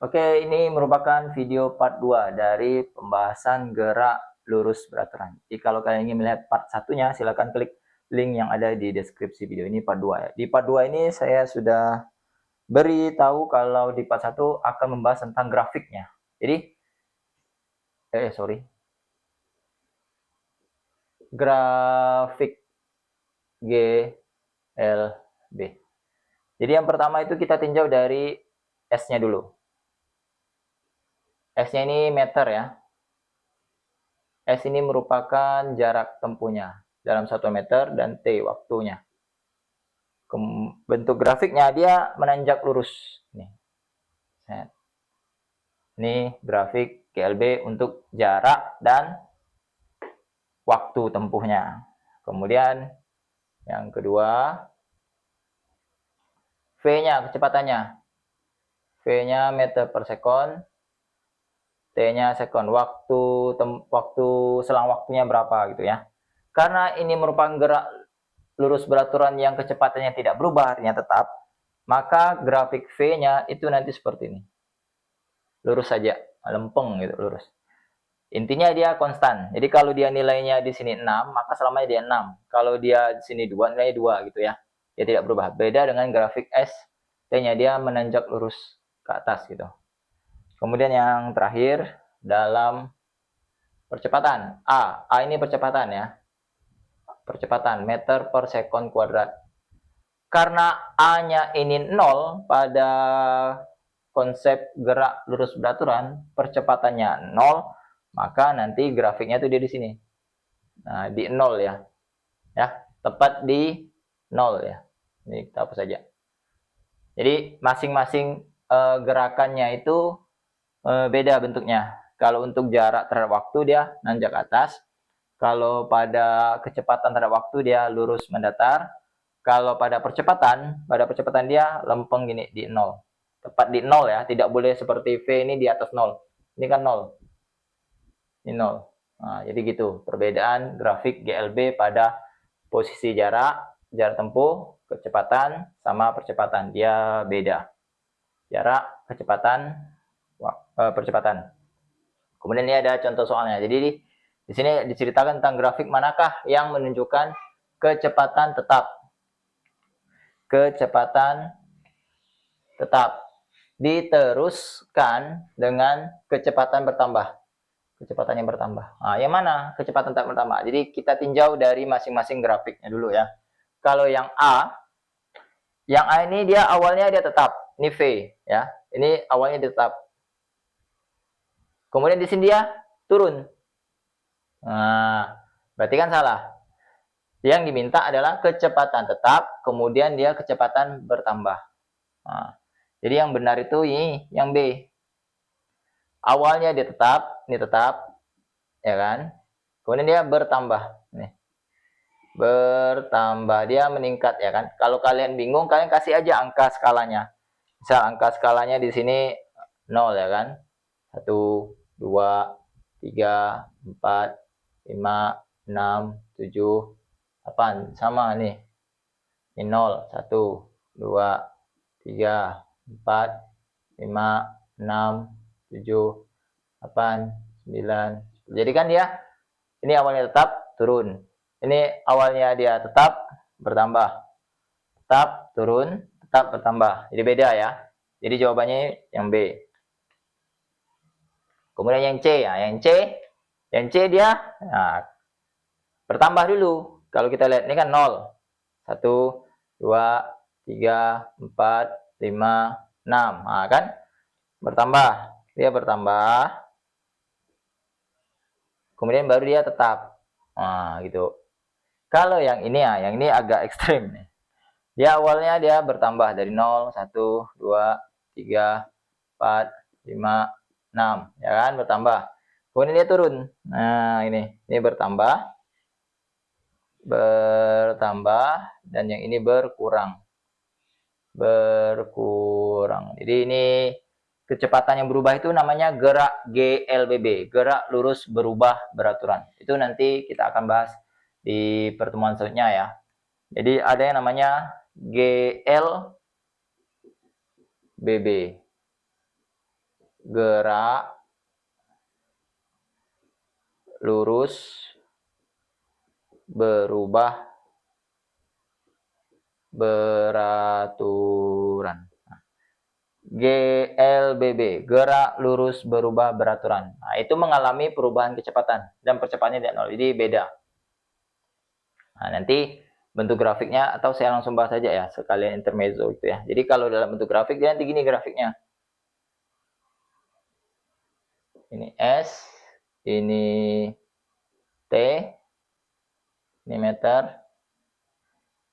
Oke, ini merupakan video part 2 dari pembahasan gerak lurus beraturan. Jadi kalau kalian ingin melihat part satunya, silakan klik link yang ada di deskripsi video. Ini part 2 ya. Di part 2 ini saya sudah beritahu kalau di part 1 akan membahas tentang grafiknya. Jadi, grafik GLB. Jadi yang pertama itu kita tinjau dari S-nya dulu. S-nya ini meter ya. S ini merupakan jarak tempuhnya dalam 1 meter dan T waktunya. Bentuk grafiknya dia menanjak lurus. Ini grafik GLB untuk jarak dan waktu tempuhnya. Kemudian yang kedua, V-nya kecepatannya. V-nya meter per sekon, T-nya sekon. Waktu selang waktunya berapa gitu ya. Karena ini merupakan gerak lurus beraturan yang kecepatannya tidak berubah, artinya tetap, maka grafik V-nya itu nanti seperti ini. Lurus saja, lempeng gitu, lurus. Intinya dia konstan. Jadi kalau dia nilainya di sini 6, maka selamanya dia 6. Kalau dia di sini 2, nilainya 2 gitu ya. Dia tidak berubah. Beda dengan grafik S, T-nya dia menanjak lurus ke atas gitu. Kemudian yang terakhir, dalam percepatan. A ini percepatan ya. Percepatan, meter per sekon kuadrat. Karena A-nya ini 0 pada konsep gerak lurus beraturan, percepatannya 0, maka nanti grafiknya itu dia di sini. Nah, di 0 ya. Ya, tepat di 0 ya. Ini kita hapus saja. Jadi masing-masing gerakannya itu beda bentuknya. Kalau untuk jarak terhadap waktu dia nanjak atas. Kalau pada kecepatan terhadap waktu dia lurus mendatar. Kalau pada percepatan dia lempeng gini di 0. Tepat di 0 ya, tidak boleh seperti V ini di atas 0. Ini kan 0. Ini 0. Nah, jadi gitu perbedaan grafik GLB pada posisi jarak tempuh, kecepatan sama percepatan. Dia beda. Jarak, kecepatan, percepatan. Kemudian ini ada contoh soalnya. Jadi di sini diceritakan tentang grafik manakah yang menunjukkan kecepatan tetap. Kecepatan tetap diteruskan dengan kecepatan bertambah. Kecepatan yang bertambah. Nah, yang mana kecepatan tetap bertambah? Jadi kita tinjau dari masing-masing grafiknya dulu ya. Kalau yang A ini dia awalnya dia tetap. Ini V ya. Ini awalnya dia tetap. Kemudian di sini dia turun. Nah, berarti kan salah. Yang diminta adalah kecepatan tetap, kemudian dia kecepatan bertambah. Nah, jadi yang benar itu ini, yang B. Awalnya dia tetap, ini tetap, ya kan? Kemudian dia bertambah, nih. Bertambah, dia meningkat, ya kan? Kalau kalian bingung, kalian kasih aja angka skalanya. Misal angka skalanya di sini 0, ya kan? 1, 2, 3, 4, 5, 6, 7, 8. Sama nih. Ini 0, 1, 2, 3, 4, 5, 6, 7, 8, 9. Jadi kan dia, ini awalnya tetap, turun. Ini awalnya dia tetap, bertambah. Tetap, turun, tetap, bertambah. Jadi beda ya. Jadi jawabannya yang B. Kemudian yang C, ya, yang C dia nah, bertambah dulu. Kalau kita lihat ini kan 0. 1, 2, 3, 4, 5, 6. Nah, kan bertambah. Dia bertambah. Kemudian baru dia tetap. Nah, gitu. Kalau yang ini ya, yang ini agak ekstrim nih. Dia awalnya dia bertambah dari 0, 1, 2, 3, 4, 5, 6, ya kan, bertambah. Kemudian dia turun. Nah, ini bertambah, dan yang ini berkurang. Jadi ini kecepatan yang berubah itu namanya gerak GLBB, gerak lurus berubah beraturan. Itu nanti kita akan bahas di pertemuan selanjutnya ya. Jadi ada yang namanya GLBB. gerak lurus berubah beraturan. GLBB, gerak lurus berubah beraturan. Nah, itu mengalami perubahan kecepatan dan percepatannya tidak 0. Jadi beda. Nah, nanti bentuk grafiknya atau saya langsung bahas saja ya, sekalian intermezzo gitu ya. Jadi kalau dalam bentuk grafik dia nanti gini grafiknya. Ini S, ini T, ini meter.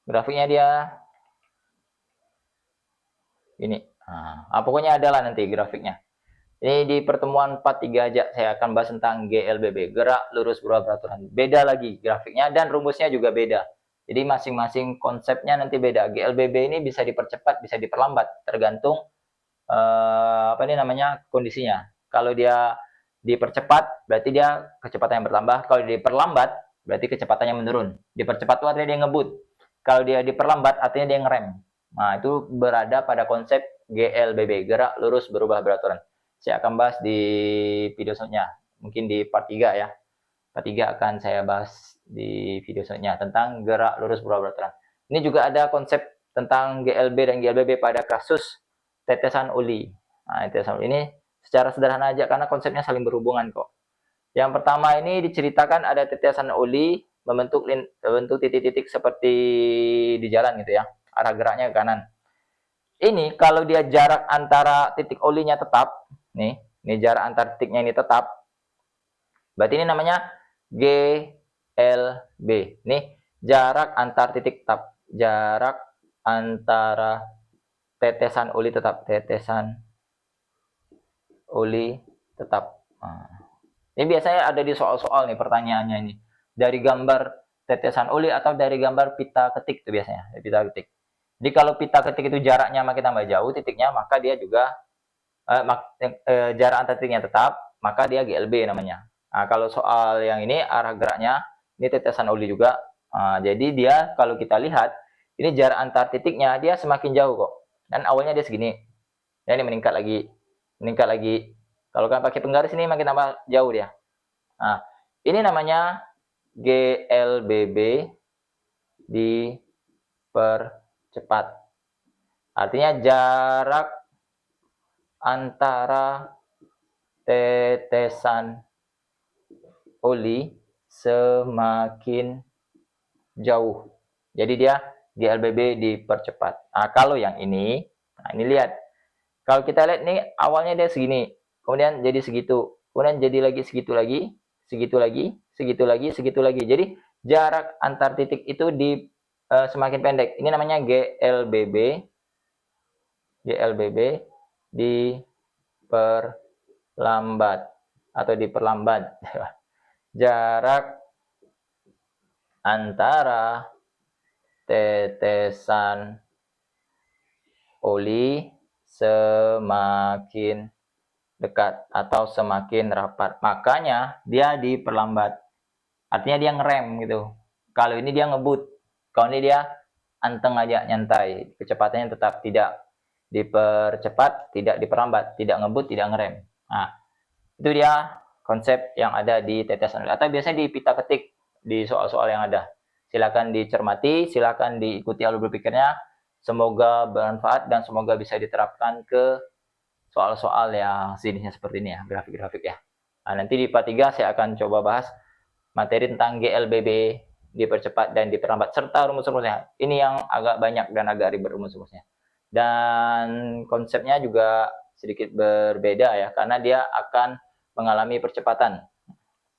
Grafiknya dia ini. Nah, pokoknya adalah nanti grafiknya. Ini di pertemuan 43 aja saya akan bahas tentang GLBB, gerak lurus berubah beraturan. Beda lagi grafiknya dan rumusnya juga beda. Jadi masing-masing konsepnya nanti beda. GLBB ini bisa dipercepat, bisa diperlambat, tergantung apa ini namanya kondisinya. Kalau dia dipercepat, berarti dia kecepatan yang bertambah. Kalau diperlambat, berarti kecepatannya menurun. Dipercepat itu artinya dia ngebut. Kalau dia diperlambat, artinya dia ngerem. Nah, itu berada pada konsep GLBB, gerak lurus berubah beraturan. Saya akan bahas di video selanjutnya, mungkin di part 3 ya. Part 3 akan saya bahas di video selanjutnya tentang gerak lurus berubah beraturan. Ini juga ada konsep tentang GLB dan GLBB pada kasus tetesan oli. Nah, tetesan oli ini secara sederhana aja karena konsepnya saling berhubungan kok. Yang pertama ini diceritakan ada tetesan oli membentuk titik-titik seperti di jalan gitu ya. Arah geraknya ke kanan. Ini kalau dia jarak antara titik olinya tetap, ini jarak antar titiknya ini tetap, berarti ini namanya GLB. Nih, jarak antar titik tetap, jarak antara tetesan oli tetap, tetesan oli tetap. Ini biasanya ada di soal-soal nih pertanyaannya ini. Dari gambar tetesan oli atau dari gambar pita ketik itu biasanya, pita ketik. Jadi kalau pita ketik itu jaraknya makin tambah jauh titiknya, maka dia juga jarak antar titiknya tetap, maka dia GLB namanya. Nah, kalau soal yang ini arah geraknya, ini tetesan oli juga. Jadi dia kalau kita lihat, ini jarak antar titiknya dia semakin jauh kok. Dan awalnya dia segini. Ya, ini meningkat lagi. Meningkat lagi. Kalau kan pakai penggaris ini makin tambah jauh dia. Nah, ini namanya GLBB dipercepat. Artinya jarak antara tetesan oli semakin jauh. Jadi dia GLBB dipercepat. Nah, kalau yang ini, nah ini lihat. Kalau kita lihat nih awalnya dia segini, kemudian jadi segitu, kemudian jadi lagi segitu lagi, segitu lagi, segitu lagi, segitu lagi. Jadi jarak antar titik itu semakin pendek. Ini namanya GLBB. GLBB diperlambat atau diperlambat. Jarak antara tetesan oli semakin dekat atau semakin rapat. Makanya dia diperlambat. Artinya dia ngerem gitu. Kalau ini dia ngebut. Kalau ini dia anteng aja nyantai. Kecepatannya tetap tidak dipercepat, tidak diperlambat, tidak ngebut, tidak ngerem. Nah, itu dia konsep yang ada di tetesan oli. Atau biasanya di pita ketik di soal-soal yang ada. Silakan dicermati, silakan diikuti alur berpikirnya. Semoga bermanfaat dan semoga bisa diterapkan ke soal-soal yang jenisnya seperti ini ya, grafik-grafik ya. Nah, nanti di part 3 saya akan coba bahas materi tentang GLBB dipercepat dan diperlambat serta rumus-rumusnya. Ini yang agak banyak dan agak ribet rumus-rumusnya. Dan konsepnya juga sedikit berbeda ya, karena dia akan mengalami percepatan.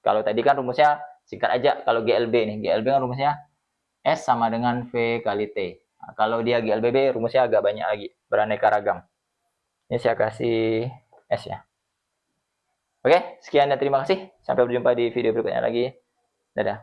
Kalau tadi kan rumusnya singkat aja, kalau GLB nih, GLB kan rumusnya S sama dengan V kali T. Nah, kalau dia GLBB rumusnya agak banyak lagi, beraneka ragam. Ini saya kasih S ya. Oke, sekian dan terima kasih. Sampai berjumpa di video berikutnya lagi. Dadah.